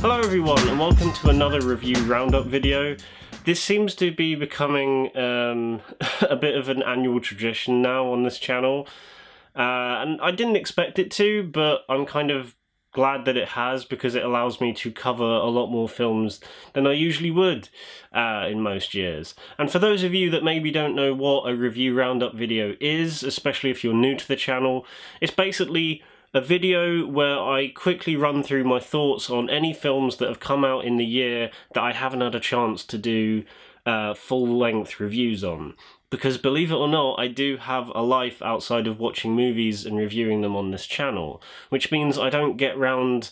Hello everyone and welcome to another review roundup video. This seems to be becoming a bit of an annual tradition now on this channel. And I didn't expect it to, but I'm kind of glad that it has because it allows me to cover a lot more films than I usually would in most years. And for those of you that maybe don't know what a review roundup video is, especially if you're new to the channel, it's basically a video where I quickly run through my thoughts on any films that have come out in the year that I haven't had a chance to do full-length reviews on. Because believe it or not, I do have a life outside of watching movies and reviewing them on this channel, which means I don't get round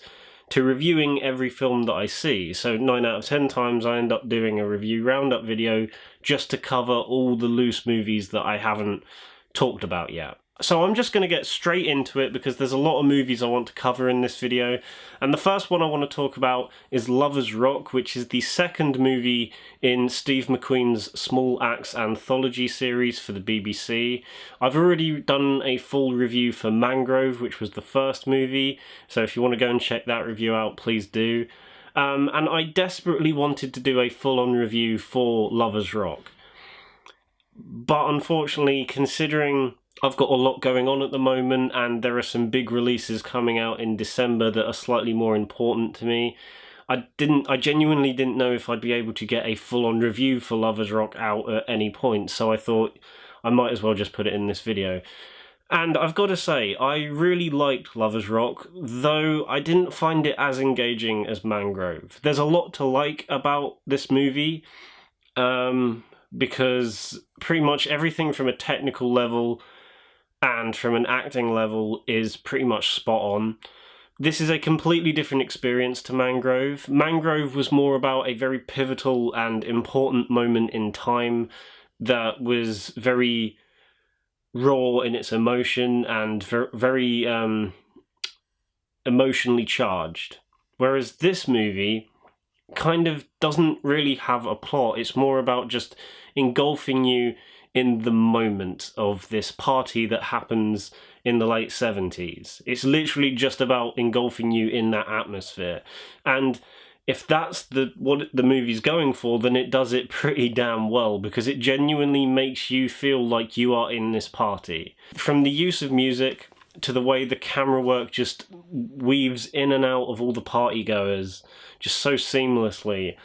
to reviewing every film that I see. So 9 out of 10 times I end up doing a review roundup video just to cover all the loose movies that I haven't talked about yet. So I'm just going to get straight into it because there's a lot of movies I want to cover in this video. And the first one I want to talk about is Lovers Rock, which is the second movie in Steve McQueen's Small Axe anthology series for the BBC. I've already done a full review for Mangrove, which was the first movie. So if you want to go and check that review out, please do. And I desperately wanted to do a full-on review for Lovers Rock. But unfortunately, considering I've got a lot going on at the moment and there are some big releases coming out in December that are slightly more important to me, I genuinely didn't know if I'd be able to get a full-on review for Lovers Rock out at any point, so I thought I might as well just put it in this video. And I've got to say, I really liked Lovers Rock, though I didn't find it as engaging as Mangrove. There's a lot to like about this movie, because pretty much everything from a technical level and from an acting level is pretty much spot on. This is a completely different experience to Mangrove. Mangrove was more about a very pivotal and important moment in time that was very raw in its emotion and very emotionally charged. Whereas this movie kind of doesn't really have a plot. It's more about just engulfing you in the moment of this party that happens in the late 70s. It's literally just about engulfing you in that atmosphere. And if that's what the movie's going for, then it does it pretty damn well, because it genuinely makes you feel like you are in this party. From the use of music to the way the camera work just weaves in and out of all the partygoers just so seamlessly.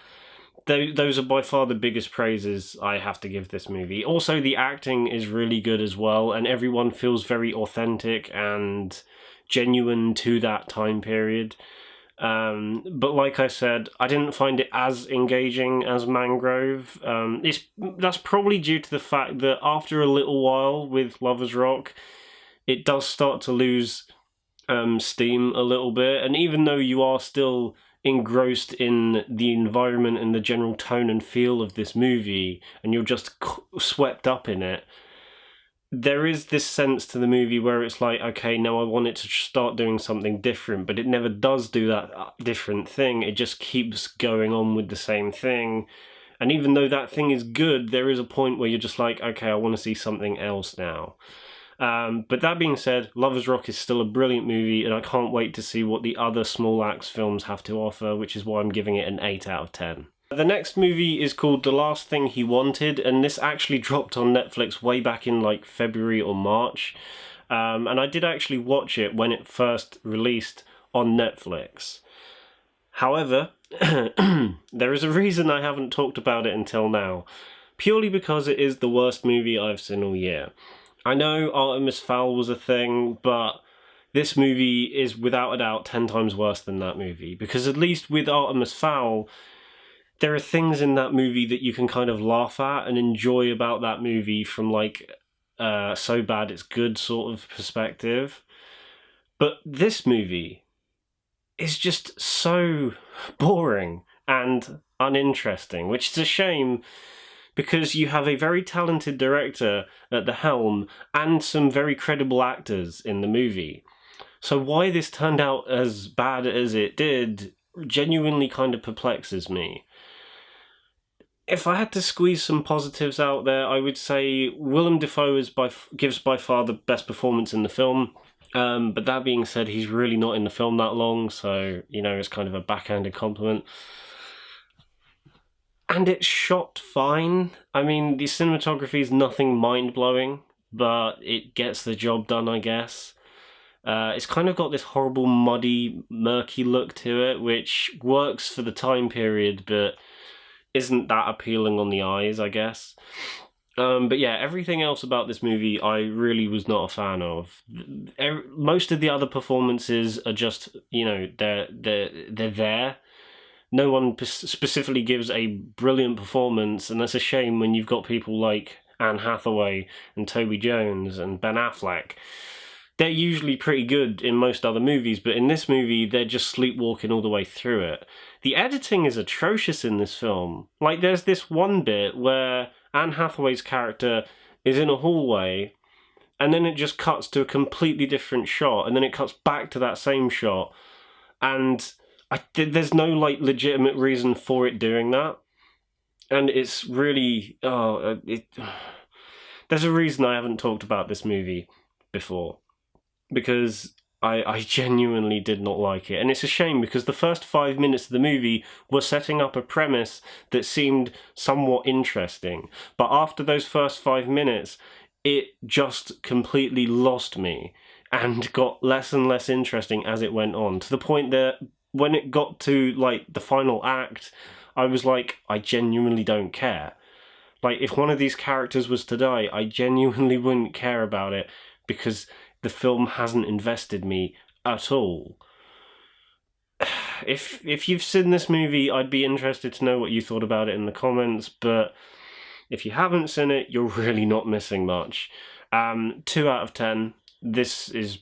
Those are by far the biggest praises I have to give this movie. Also, the acting is really good as well, and everyone feels very authentic and genuine to that time period. But like I said, I didn't find it as engaging as Mangrove. That's probably due to the fact that after a little while with Lovers Rock, it does start to lose steam a little bit, and even though you are still engrossed in the environment and the general tone and feel of this movie, and you're just swept up in it, there is this sense to the movie where it's like, okay, now I want it to start doing something different, but it never does do that different thing. It just keeps going on with the same thing. And even though that thing is good, there is a point where you're just like, okay, I want to see something else now. But that being said, Lovers Rock is still a brilliant movie, and I can't wait to see what the other Small Axe films have to offer, which is why I'm giving it an 8 out of 10. The next movie is called The Last Thing He Wanted, and this actually dropped on Netflix way back in like February or March. And I did actually watch it when it first released on Netflix. However, there is a reason I haven't talked about it until now, purely because it is the worst movie I've seen all year. I know Artemis Fowl was a thing, but this movie is without a doubt 10 times worse than that movie. Because at least with Artemis Fowl, there are things in that movie that you can kind of laugh at and enjoy about that movie from like so bad it's good sort of perspective. But this movie is just so boring and uninteresting, which is a shame, because you have a very talented director at the helm and some very credible actors in the movie. So why this turned out as bad as it did genuinely kind of perplexes me. If I had to squeeze some positives out there, I would say Willem Dafoe gives by far the best performance in the film. But that being said, he's really not in the film that long, so, you know, it's kind of a backhanded compliment. And it's shot fine. I mean, the cinematography is nothing mind-blowing, but it gets the job done, I guess. It's kind of got this horrible, muddy, murky look to it, which works for the time period, but isn't that appealing on the eyes, I guess. But yeah, everything else about this movie I really was not a fan of. Most of the other performances are just, you know, they're there. No one specifically gives a brilliant performance, and that's a shame when you've got people like Anne Hathaway and Toby Jones and Ben Affleck. They're usually pretty good in most other movies, but in this movie, they're just sleepwalking all the way through it. The editing is atrocious in this film. Like, there's this one bit where Anne Hathaway's character is in a hallway, and then it just cuts to a completely different shot, and then it cuts back to that same shot, and there's no, like, legitimate reason for it doing that. And it's really... there's a reason I haven't talked about this movie before. Because I genuinely did not like it. And it's a shame, because the first 5 minutes of the movie were setting up a premise that seemed somewhat interesting. But after those first 5 minutes, it just completely lost me and got less and less interesting as it went on, to the point that when it got to, like, the final act, I was like, I genuinely don't care. Like, if one of these characters was to die, I genuinely wouldn't care about it, because the film hasn't invested me at all. If you've seen this movie, I'd be interested to know what you thought about it in the comments, but if you haven't seen it, you're really not missing much. 2 out of 10. This is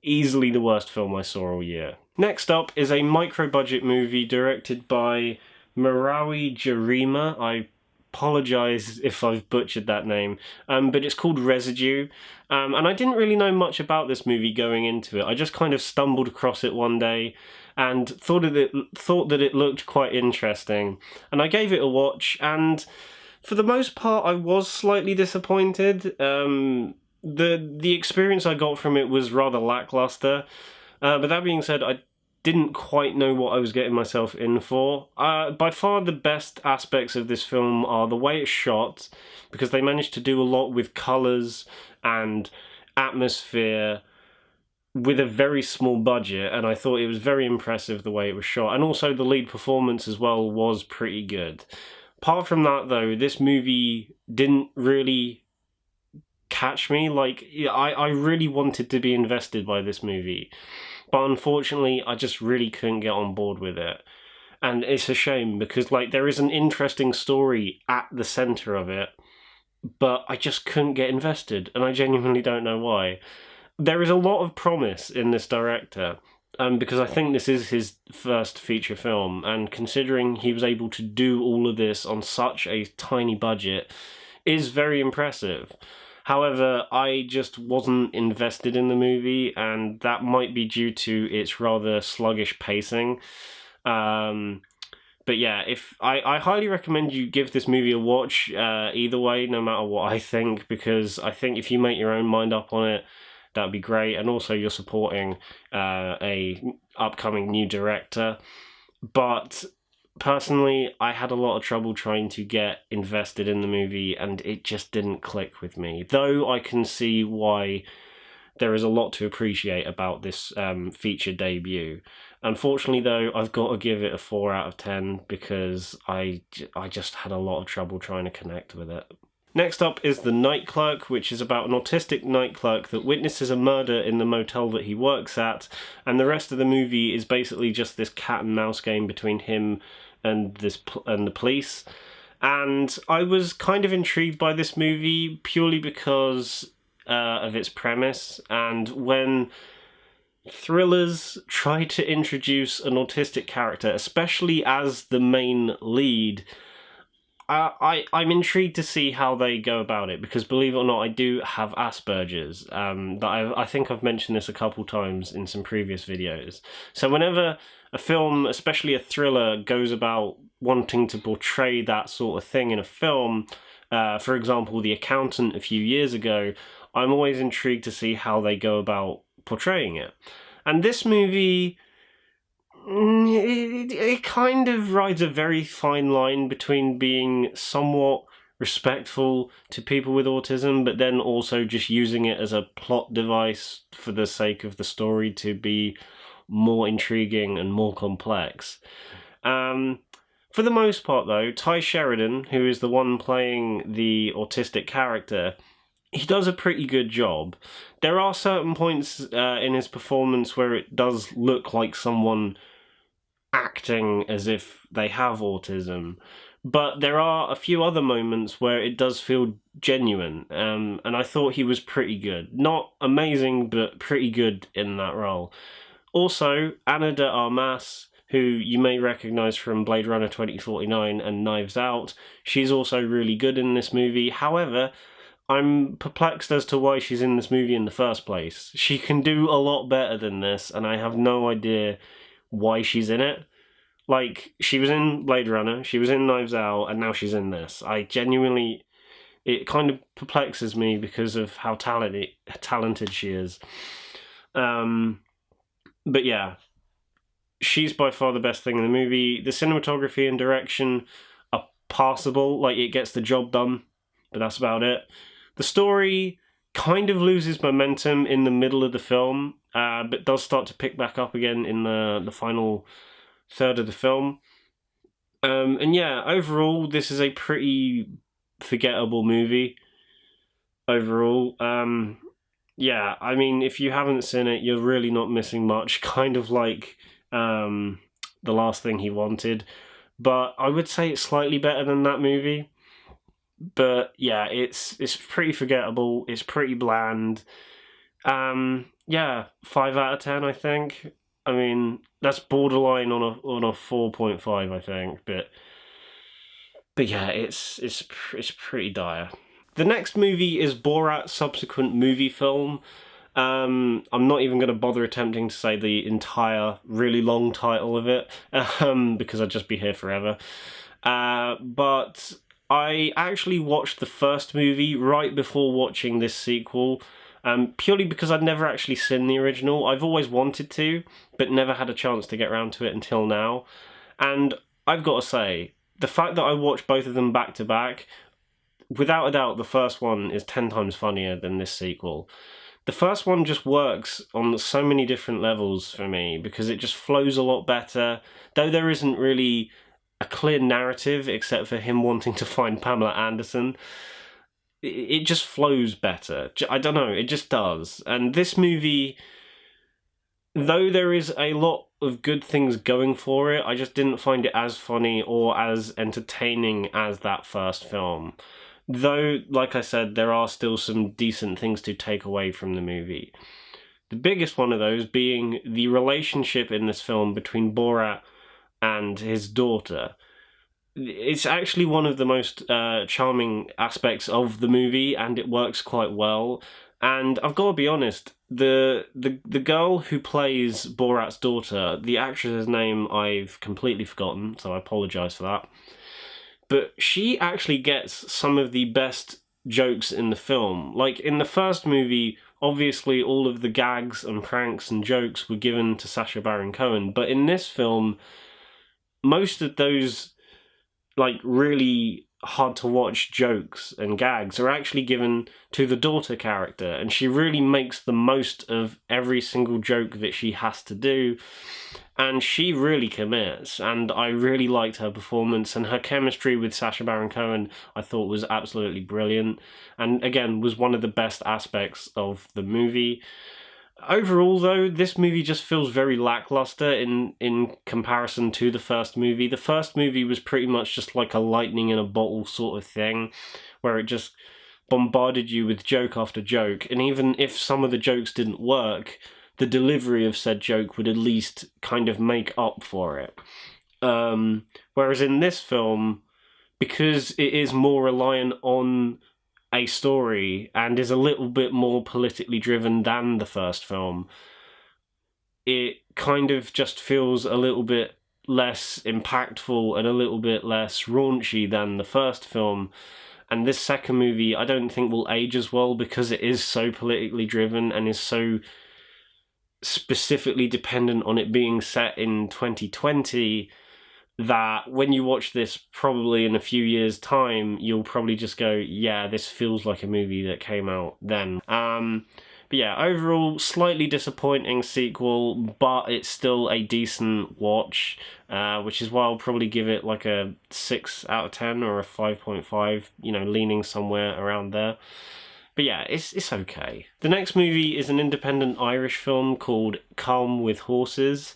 easily the worst film I saw all year. Next up is a micro-budget movie directed by Marawi Jarima. I apologise if I've butchered that name, but it's called Residue. And I didn't really know much about this movie going into it. I just kind of stumbled across it one day and thought that it looked quite interesting. And I gave it a watch, and for the most part I was slightly disappointed. The experience I got from it was rather lackluster. But that being said, I didn't quite know what I was getting myself in for. By far the best aspects of this film are the way it's shot, because they managed to do a lot with colours and atmosphere with a very small budget, and I thought it was very impressive the way it was shot, and also the lead performance as well was pretty good. Apart from that, though, this movie didn't really catch me. Like, I really wanted to be invested by this movie, but unfortunately I just really couldn't get on board with it. And it's a shame, because, like, there is an interesting story at the centre of it, but I just couldn't get invested, and I genuinely don't know why. There is a lot of promise in this director, because I think this is his first feature film, and considering he was able to do all of this on such a tiny budget is very impressive. However, I just wasn't invested in the movie, and that might be due to its rather sluggish pacing. But yeah, I highly recommend you give this movie a watch, either way, no matter what I think, because I think if you make your own mind up on it, that'd be great. And also you're supporting a upcoming new director. But personally, I had a lot of trouble trying to get invested in the movie, and it just didn't click with me. Though I can see why there is a lot to appreciate about this feature debut. Unfortunately, though, I've got to give it a 4 out of 10, because I just had a lot of trouble trying to connect with it. Next up is The Night Clerk, which is about an autistic night clerk that witnesses a murder in the motel that he works at, and the rest of the movie is basically just this cat and mouse game between him and the police. And I was kind of intrigued by this movie purely because of its premise, and when thrillers try to introduce an autistic character, especially as the main lead, I'm intrigued to see how they go about it, because believe it or not, I do have Asperger's. I think I've mentioned this a couple times in some previous videos. So whenever a film, especially a thriller, goes about wanting to portray that sort of thing in a film, for example, The Accountant a few years ago, I'm always intrigued to see how they go about portraying it. And this movie, it kind of rides a very fine line between being somewhat respectful to people with autism, but then also just using it as a plot device for the sake of the story to be more intriguing and more complex. For the most part, though, Ty Sheridan, who is the one playing the autistic character, he does a pretty good job. There are certain points in his performance where it does look like someone acting as if they have autism, but there are a few other moments where it does feel genuine, and I thought he was pretty good. Not amazing, but pretty good in that role. Also, Ana de Armas, who you may recognise from Blade Runner 2049 and Knives Out, she's also really good in this movie. However, I'm perplexed as to why she's in this movie in the first place. She can do a lot better than this, and I have no idea why she's in it. Like, she was in Blade Runner, she was in Knives Out, and now she's in this. I genuinely... It kind of perplexes me because of how talented she is. But yeah, she's by far the best thing in the movie. The cinematography and direction are passable, like, it gets the job done, but that's about it. The story kind of loses momentum in the middle of the film, but does start to pick back up again in the final third of the film. And yeah, overall, this is a pretty forgettable movie. Overall, yeah, I mean, if you haven't seen it, you're really not missing much, kind of like The Last Thing He Wanted. But I would say it's slightly better than that movie. But yeah, it's pretty forgettable, it's pretty bland. Yeah, 5 out of 10, I think. I mean, that's borderline on a 4.5, I think. But yeah, it's pretty dire. The next movie is Borat's subsequent Moviefilm. I'm not even going to bother attempting to say the entire really long title of it, because I'd just be here forever. But I actually watched the first movie right before watching this sequel, purely because I'd never actually seen the original. I've always wanted to, but never had a chance to get around to it until now. And I've got to say, the fact that I watched both of them back to back, without a doubt, the first one is 10 times funnier than this sequel. The first one just works on so many different levels for me, because it just flows a lot better, though there isn't really a clear narrative except for him wanting to find Pamela Anderson. It just flows better. I don't know, it just does. And this movie, though there is a lot of good things going for it, I just didn't find it as funny or as entertaining as that first film. Though, like I said, there are still some decent things to take away from the movie. The biggest one of those being the relationship in this film between Borat and his daughter. It's actually one of the most charming aspects of the movie, and it works quite well. And I've got to be honest, the girl who plays Borat's daughter, the actress's name I've completely forgotten, so I apologise for that. But she actually gets some of the best jokes in the film. Like, in the first movie, obviously all of the gags and pranks and jokes were given to Sacha Baron Cohen, but in this film, most of those, like, really hard to watch jokes and gags are actually given to the daughter character, and she really makes the most of every single joke that she has to do, and she really commits, and I really liked her performance, and her chemistry with Sacha Baron Cohen I thought was absolutely brilliant, and again was one of the best aspects of the movie. Overall, though, this movie just feels very lackluster in comparison to the first movie. The first movie was pretty much just like a lightning in a bottle sort of thing, where it just bombarded you with joke after joke, and even if some of the jokes didn't work, the delivery of said joke would at least kind of make up for it. Whereas in this film, because it is more reliant on a story and is a little bit more politically driven than the first film, it kind of just feels a little bit less impactful and a little bit less raunchy than the first film. And this second movie I don't think will age as well, because it is so politically driven and is so specifically dependent on it being set in 2020, that when you watch this probably in a few years' time, you'll probably just go, yeah, this feels like a movie that came out then. But yeah, overall, slightly disappointing sequel, but it's still a decent watch, which is why I'll probably give it like a 6 out of 10 or a 5.5, leaning somewhere around there. But yeah, it's okay. The next movie is an independent Irish film called Calm with Horses.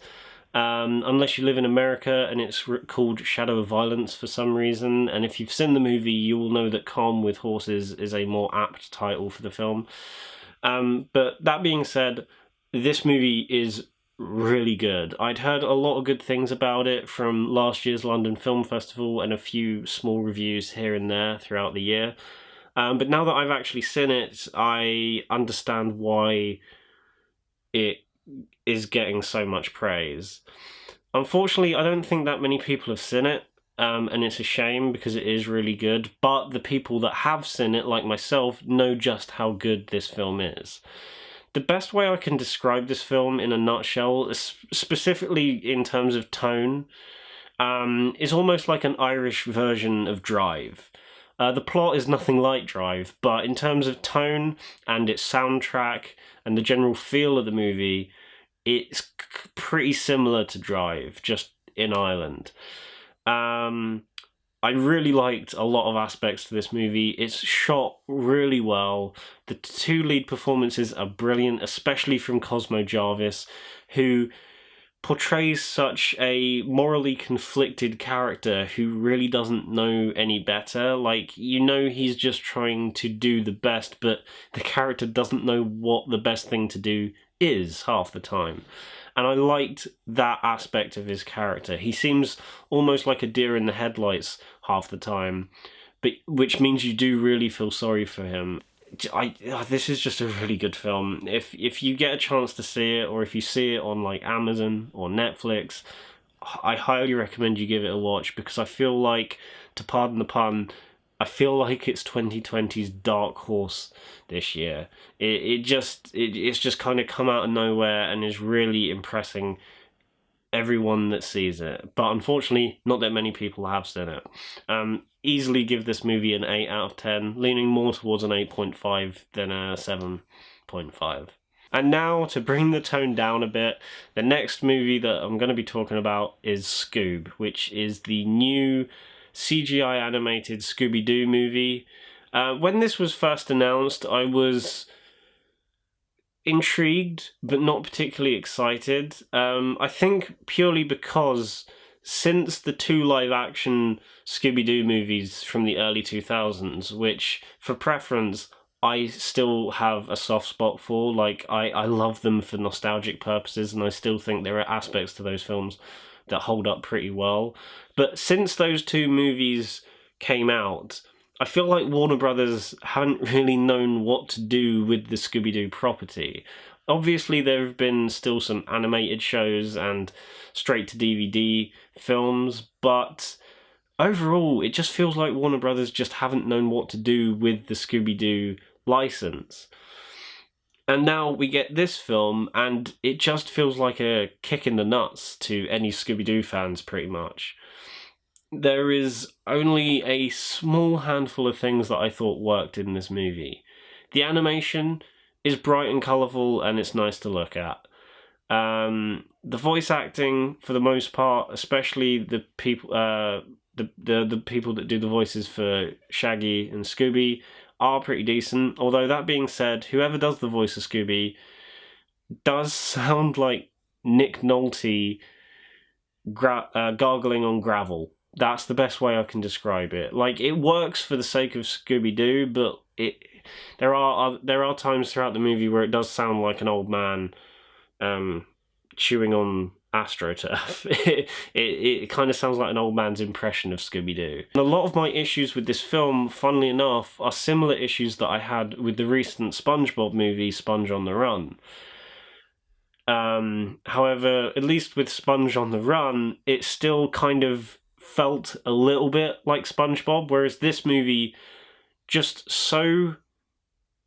Unless you live in America, and it's called Shadow of Violence for some reason. And if you've seen the movie, you will know that Calm with Horses is a more apt title for the film. But that being said, this movie is really good. I'd heard a lot of good things about it from last year's London Film Festival and a few small reviews here and there throughout the year. But now that I've actually seen it, I understand why it is getting so much praise. Unfortunately, I don't think that many people have seen it, and it's a shame because it is really good, but the people that have seen it, like myself, know just how good this film is. The best way I can describe this film in a nutshell, specifically in terms of tone, is almost like an Irish version of Drive. The plot is nothing like Drive, but in terms of tone and its soundtrack and the general feel of the movie, it's pretty similar to Drive, just in Ireland. I really liked a lot of aspects to this movie. It's shot really well. The two lead performances are brilliant, especially from Cosmo Jarvis, who portrays such a morally conflicted character who really doesn't know any better. Like, he's just trying to do the best, but the character doesn't know what the best thing to do is half the time. And I liked that aspect of his character. He seems almost like a deer in the headlights half the time, but which means you do really feel sorry for him. This is just a really good film. If you get a chance to see it, or if you see it on like Amazon or Netflix, I highly recommend you give it a watch, because I feel like, to pardon the pun, I feel like it's 2020's dark horse this year. It's just kind of come out of nowhere and is really impressing everyone that sees it. But unfortunately, not that many people have seen it. Easily give this movie an 8 out of 10, leaning more towards an 8.5 than a 7.5. And now, to bring the tone down a bit, the next movie that I'm going to be talking about is SCOOB, which is the new CGI animated Scooby-Doo movie. When this was first announced, I was intrigued, but not particularly excited. I think purely because since the two live-action Scooby-Doo movies from the early 2000s, which, for preference, I still have a soft spot for. Like, I love them for nostalgic purposes, and I still think there are aspects to those films that hold up pretty well. But since those two movies came out, I feel like Warner Brothers haven't really known what to do with the Scooby-Doo property. Obviously, there have been still some animated shows and straight-to-DVD films, but overall, it just feels like Warner Brothers just haven't known what to do with the Scooby-Doo license. And now we get this film, and it just feels like a kick in the nuts to any Scooby-Doo fans, pretty much. There is only a small handful of things that I thought worked in this movie. The animation is bright and colourful, and it's nice to look at. The voice acting, for the most part, especially the people, the people that do the voices for Shaggy and Scooby, are pretty decent. Although, that being said, whoever does the voice of Scooby does sound like Nick Nolte gargling on gravel. That's the best way I can describe it. Like, it works for the sake of Scooby-Doo, but there are times throughout the movie where it does sound like an old man chewing on AstroTurf. It kind of sounds like an old man's impression of Scooby-Doo. And a lot of my issues with this film, funnily enough, are similar issues that I had with the recent SpongeBob movie, Sponge on the Run. However, at least with Sponge on the Run, it still kind of felt a little bit like SpongeBob, whereas this movie just so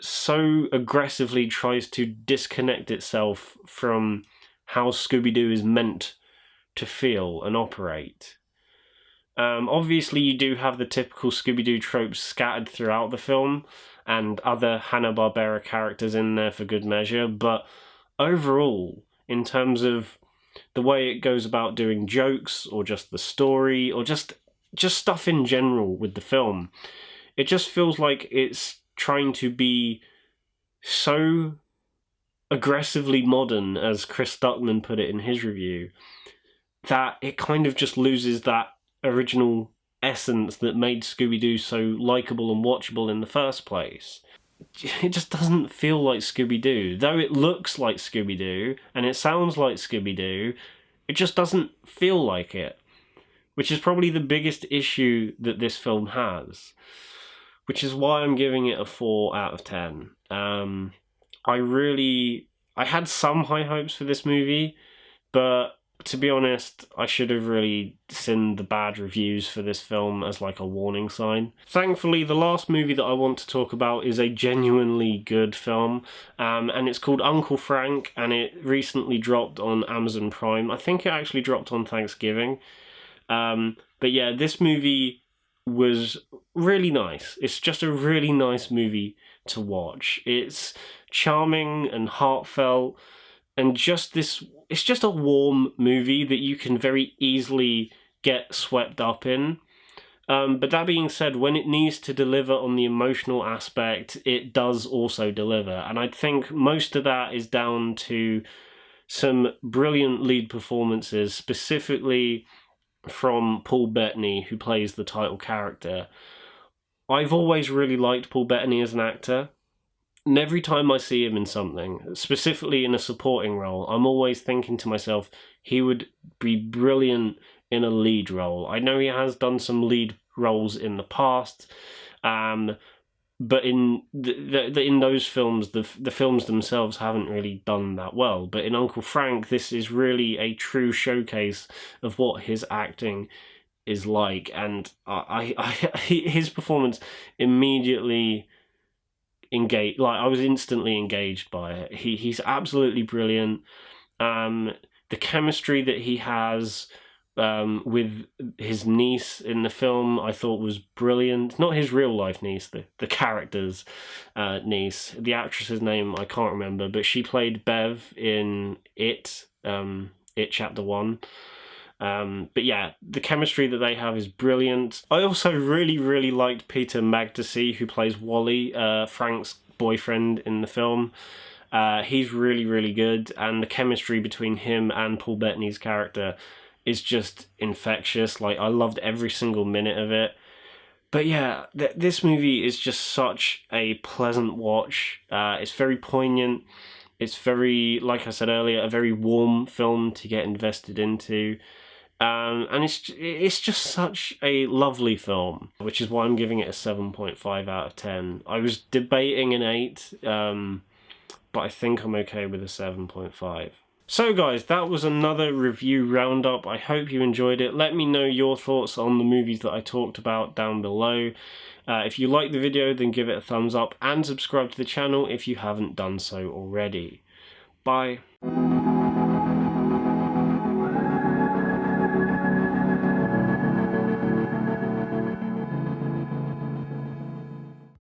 so aggressively tries to disconnect itself from how Scooby-Doo is meant to feel and operate. Obviously, you do have the typical Scooby-Doo tropes scattered throughout the film, and other Hanna-Barbera characters in there for good measure, but overall, in terms of the way it goes about doing jokes, or just the story, or just stuff in general with the film, it just feels like it's trying to be so aggressively modern, as Chris Stuckman put it in his review, that it kind of just loses that original essence that made Scooby-Doo so likeable and watchable in the first place. It just doesn't feel like Scooby-Doo. Though it looks like Scooby-Doo, and it sounds like Scooby-Doo, it just doesn't feel like it. Which is probably the biggest issue that this film has. Which is why I'm giving it a 4 out of 10. I had some high hopes for this movie, but to be honest, I should have really seen the bad reviews for this film as like a warning sign. Thankfully, the last movie that I want to talk about is a genuinely good film, and it's called Uncle Frank, and it recently dropped on Amazon Prime. I think it actually dropped on Thanksgiving. But yeah, this movie was really nice. It's just a really nice movie to watch. It's charming and heartfelt, and it's just a warm movie that you can very easily get swept up in. But that being said, when it needs to deliver on the emotional aspect, it does also deliver. And I think most of that is down to some brilliant lead performances, specifically from Paul Bettany, who plays the title character. I've always really liked Paul Bettany as an actor. And every time I see him in something, specifically in a supporting role, I'm always thinking to myself, he would be brilliant in a lead role. I know he has done some lead roles in the past, but in in those films, the films themselves haven't really done that well. But in Uncle Frank, this is really a true showcase of what his acting is like, and his performance immediately engaged. Like, I was instantly engaged by it. He's absolutely brilliant. The chemistry that he has with his niece in the film, I thought was brilliant. Not his real life niece, the character's niece. The actress's name I can't remember, but she played Bev in It Chapter 1. But yeah, the chemistry that they have is brilliant. I also really liked Peter Magdassi, who plays Wally, Frank's boyfriend in the film. He's really good, and the chemistry between him and Paul Bettany's character is just infectious. Like, I loved every single minute of it. But yeah, this movie is just such a pleasant watch. It's very poignant. It's very, like I said earlier, a very warm film to get invested into. And it's just such a lovely film, which is why I'm giving it a 7.5 out of 10. I was debating an 8, but I think I'm okay with a 7.5. So guys, that was another review roundup. I hope you enjoyed it. Let me know your thoughts on the movies that I talked about down below. If you liked the video, then give it a thumbs up and subscribe to the channel if you haven't done so already. Bye.